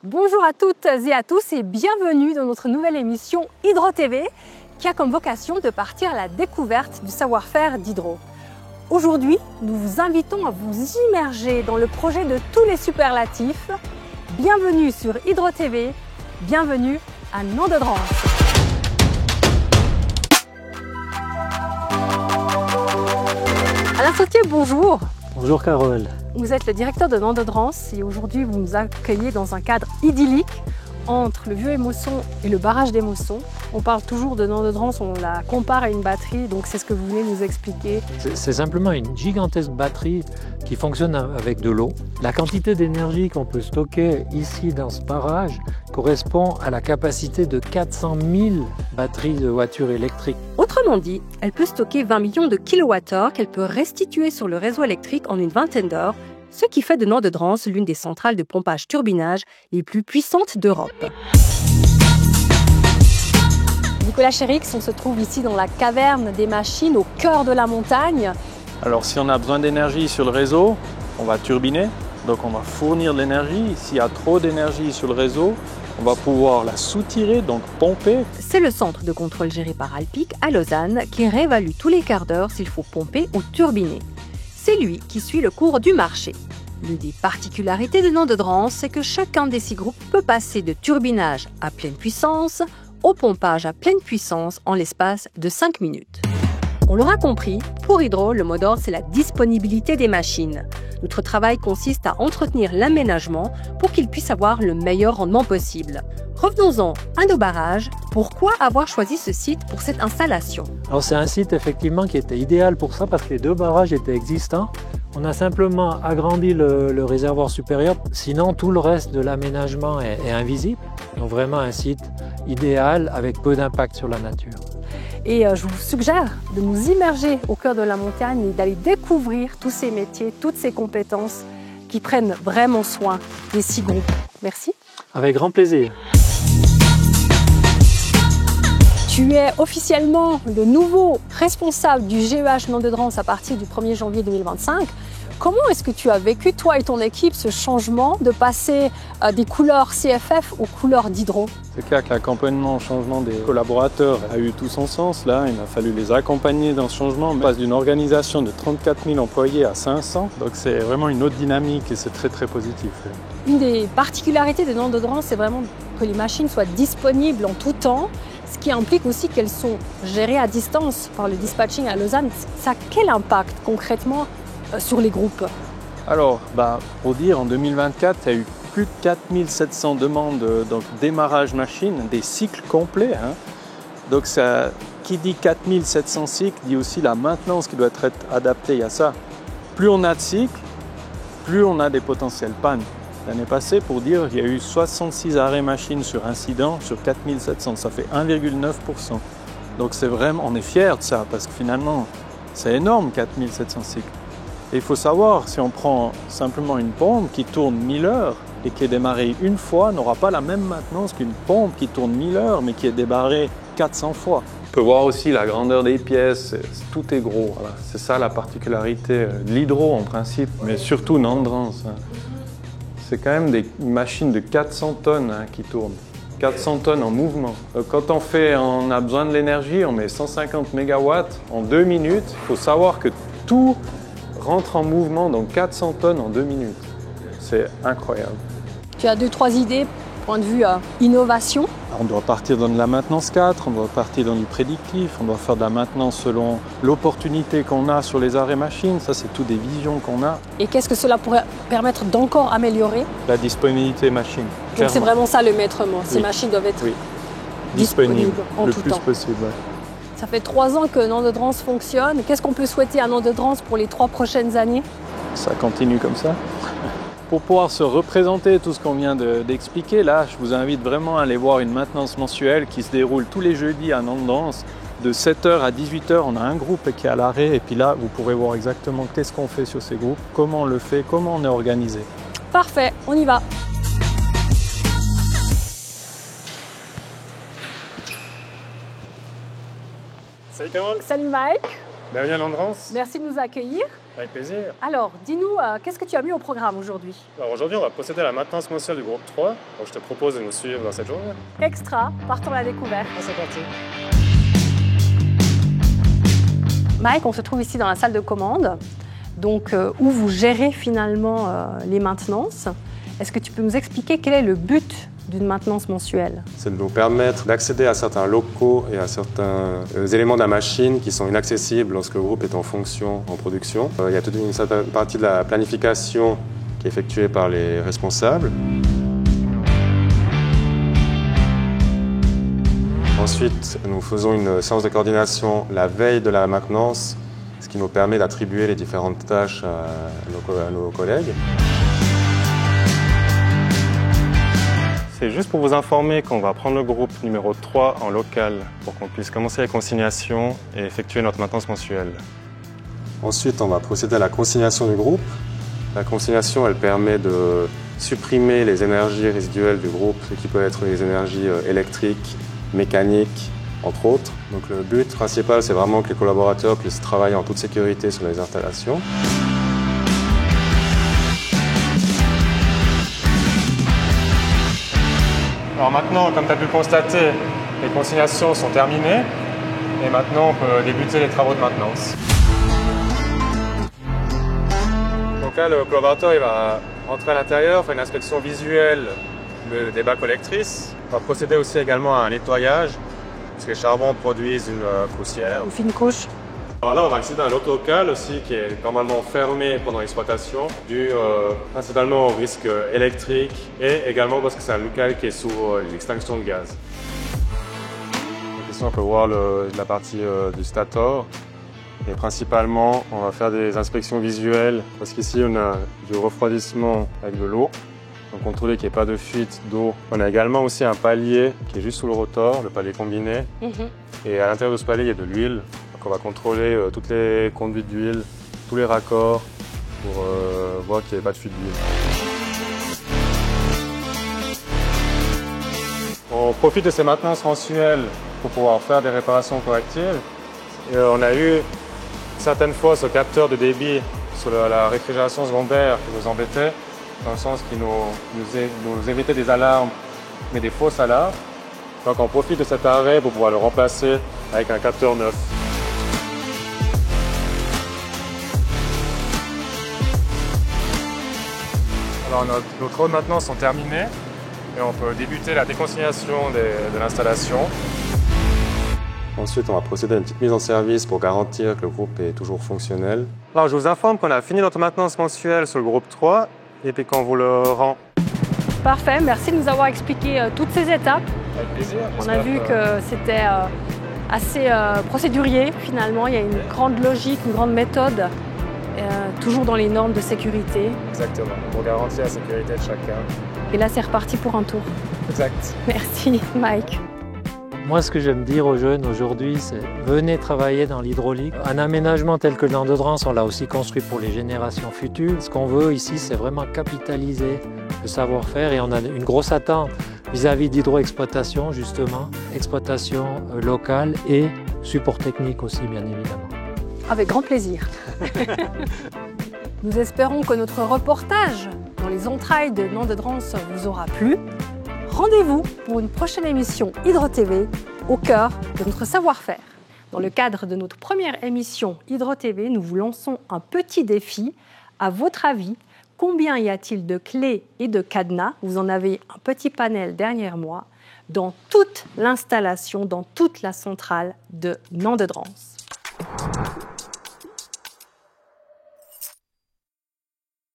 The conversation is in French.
Bonjour à toutes et à tous et bienvenue dans notre nouvelle émission Hydro TV qui a comme vocation de partir à la découverte du savoir-faire d'Hydro. Aujourd'hui, nous vous invitons à vous immerger dans le projet de tous les superlatifs. Bienvenue sur Hydro TV, bienvenue à Nandedrans. Alain Sautier, bonjour. Bonjour Carole. Vous êtes le directeur de Nandedrans et aujourd'hui vous nous accueillez dans un cadre idyllique entre le vieux Émosson et le barrage d'Émosson. On parle toujours de Nandedrans, on la compare à une batterie, donc c'est ce que vous venez nous expliquer. C'est simplement une gigantesque batterie qui fonctionne avec de l'eau. La quantité d'énergie qu'on peut stocker ici dans ce barrage correspond à la capacité de 400 000 batteries de voitures électriques. Autrement dit, elle peut stocker 20 millions de kilowattheures qu'elle peut restituer sur le réseau électrique en une vingtaine d'heures, ce qui fait de Nandedrans l'une des centrales de pompage-turbinage les plus puissantes d'Europe. Nicolas Chérix, on se trouve ici dans la caverne des machines au cœur de la montagne. Alors si on a besoin d'énergie sur le réseau, on va turbiner, donc on va fournir de l'énergie. S'il y a trop d'énergie sur le réseau, on va pouvoir la soutirer, donc pomper. C'est le centre de contrôle géré par Alpic à Lausanne qui réévalue tous les quarts d'heure s'il faut pomper ou turbiner. C'est lui qui suit le cours du marché. L'une des particularités de Nandedrans, c'est que chacun des 6 groupes peut passer de turbinage à pleine puissance au pompage à pleine puissance en l'espace de 5 minutes. On l'aura compris, pour Hydro, le mot d'ordre, c'est la disponibilité des machines. Notre travail consiste à entretenir l'aménagement pour qu'il puisse avoir le meilleur rendement possible. Revenons-en à nos barrages. Pourquoi avoir choisi ce site pour cette installation? Alors c'est un site effectivement qui était idéal pour ça parce que les 2 barrages étaient existants. On a simplement agrandi le réservoir supérieur, sinon tout le reste de l'aménagement est invisible. Donc vraiment un site idéal avec peu d'impact sur la nature. Et je vous suggère de nous immerger au cœur de la montagne et d'aller découvrir tous ces métiers, toutes ces compétences qui prennent vraiment soin des 6 groupes. Merci. Avec grand plaisir. Tu es officiellement le nouveau responsable du GEH Nandedrans à partir du 1er janvier 2025. Comment est-ce que tu as vécu, toi et ton équipe, ce changement de passer des couleurs CFF aux couleurs d'Hydro? C'est clair que l'accompagnement au changement des collaborateurs a eu tout son sens. Là, il a fallu les accompagner dans ce changement. On passe d'une organisation de 34 000 employés à 500. Donc c'est vraiment une autre dynamique et c'est très très positif. Une des particularités de Nandedrans, c'est vraiment que les machines soient disponibles en tout temps, ce qui implique aussi qu'elles sont gérées à distance par le dispatching à Lausanne. Ça a quel impact concrètement sur les groupes? Alors, pour dire, en 2024, il y a eu plus de 4700 demandes, donc démarrage machine, des cycles complets. Donc, ça, qui dit 4700 cycles, dit aussi la maintenance qui doit être adaptée à ça. Plus on a de cycles, plus on a des potentielles pannes. L'année passée, pour dire, il y a eu 66 arrêts machines sur incident sur 4700, ça fait 1,9%. Donc, c'est vraiment, on est fiers de ça, parce que finalement, c'est énorme, 4700 cycles. Et il faut savoir, si on prend simplement une pompe qui tourne 1000 heures et qui est démarrée une fois, n'aura pas la même maintenance qu'une pompe qui tourne 1000 heures mais qui est démarrée 400 fois. On peut voir aussi la grandeur des pièces, tout est gros. Voilà. C'est ça la particularité de l'Hydro en principe, mais surtout Nandedrans. C'est quand même des machines de 400 tonnes qui tournent. 400 tonnes en mouvement. Quand on a besoin de l'énergie, on met 150 MW en 2 minutes. Il faut savoir que tout rentre en mouvement, donc 400 tonnes en 2 minutes. C'est incroyable. Tu as 2-3 idées, point de vue innovation? On doit partir dans de la maintenance 4, on doit partir dans du prédictif, on doit faire de la maintenance selon l'opportunité qu'on a sur les arrêts machines. Ça, c'est tout des visions qu'on a. Et qu'est-ce que cela pourrait permettre d'encore améliorer? La disponibilité machine. Donc c'est vraiment ça le maître mot. Ces machines doivent être disponibles en le tout plus temps. possible. Ouais. Ça fait 3 ans que Nandedrans fonctionne. Qu'est-ce qu'on peut souhaiter à Nandedrans pour les 3 prochaines années? Ça continue comme ça. Pour pouvoir se représenter tout ce qu'on vient d'expliquer, là, je vous invite vraiment à aller voir une maintenance mensuelle qui se déroule tous les jeudis à Nandedrans. De 7h à 18h, on a un groupe qui est à l'arrêt. Et puis là, vous pourrez voir exactement qu'est-ce qu'on fait sur ces groupes, comment on le fait, comment on est organisé. Parfait, on y va. Salut Carole. Salut Mike. Bienvenue à Nandedrans. Merci de nous accueillir. Avec plaisir. Alors, dis-nous, qu'est-ce que tu as mis au programme aujourd'hui? Alors aujourd'hui, on va procéder à la maintenance mensuelle du groupe 3. Donc je te propose de nous suivre dans cette journée. Extra, partons à la découverte. C'est parti. Mike, on se trouve ici dans la salle de commande, donc où vous gérez finalement les maintenances. Est-ce que tu peux nous expliquer quel est le but d'une maintenance mensuelle? C'est de nous permettre d'accéder à certains locaux et à certains éléments de la machine qui sont inaccessibles lorsque le groupe est en fonction, en production. Il y a toute une certaine partie de la planification qui est effectuée par les responsables. Ensuite, nous faisons une séance de coordination la veille de la maintenance, ce qui nous permet d'attribuer les différentes tâches à nos collègues. C'est juste pour vous informer qu'on va prendre le groupe numéro 3 en local pour qu'on puisse commencer les consignations et effectuer notre maintenance mensuelle. Ensuite, on va procéder à la consignation du groupe. La consignation, elle permet de supprimer les énergies résiduelles du groupe, ce qui peut être les énergies électriques, mécaniques, entre autres. Donc le but principal, c'est vraiment que les collaborateurs puissent travailler en toute sécurité sur les installations. Alors maintenant, comme tu as pu le constater, les consignations sont terminées et maintenant on peut débuter les travaux de maintenance. Donc là, le collaborateur il va rentrer à l'intérieur, faire une inspection visuelle des bas collectrices. On va procéder aussi également à un nettoyage parce que les charbons produisent une poussière. Une fine couche. Alors là, on va accéder à un autre local aussi qui est normalement fermé pendant l'exploitation, dû principalement au risque électrique et également parce que c'est un local qui est sous l'extinction de gaz. Donc ici, on peut voir la partie du stator. Et principalement, on va faire des inspections visuelles parce qu'ici, on a du refroidissement avec de l'eau. Donc contrôler qu'il n'y ait pas de fuite d'eau. On a également aussi un palier qui est juste sous le rotor, le palier combiné. Et à l'intérieur de ce palier, il y a de l'huile. Donc on va contrôler toutes les conduites d'huile, tous les raccords pour voir qu'il n'y ait pas de fuite d'huile. On profite de ces maintenances mensuelles pour pouvoir faire des réparations correctives. Et on a eu certaines fois ce capteur de débit sur la réfrigération secondaire qui nous embêtait, dans le sens qu'il nous émettait des alarmes, mais des fausses alarmes. Donc on profite de cet arrêt pour pouvoir le remplacer avec un capteur neuf. Alors nos travaux de maintenance sont terminés et on peut débuter la déconsignation de l'installation. Ensuite, on va procéder à une petite mise en service pour garantir que le groupe est toujours fonctionnel. Alors je vous informe qu'on a fini notre maintenance mensuelle sur le groupe 3 et puis qu'on vous le rend. Parfait, merci de nous avoir expliqué toutes ces étapes. Avec plaisir. On a vu que c'était assez procédurier finalement, il y a une grande logique, une grande méthode, toujours dans les normes de sécurité. Exactement, pour garantir la sécurité de chacun. Et là c'est reparti pour un tour. Exact. Merci Mike. Moi, ce que j'aime dire aux jeunes aujourd'hui, c'est venez travailler dans l'hydraulique. Un aménagement tel que le Nant de Drance, on l'a aussi construit pour les générations futures. Ce qu'on veut ici, c'est vraiment capitaliser le savoir-faire et on a une grosse attente vis-à-vis d'hydroexploitation, justement, exploitation locale et support technique aussi, bien évidemment. Avec grand plaisir. Nous espérons que notre reportage dans les entrailles de Nant de Drance vous aura plu. Rendez-vous pour une prochaine émission Hydro TV au cœur de notre savoir-faire. Dans le cadre de notre première émission Hydro TV, nous vous lançons un petit défi. À votre avis, combien y a-t-il de clés et de cadenas? Vous en avez un petit panel derrière moi dans toute l'installation, dans toute la centrale de Nant de Drance.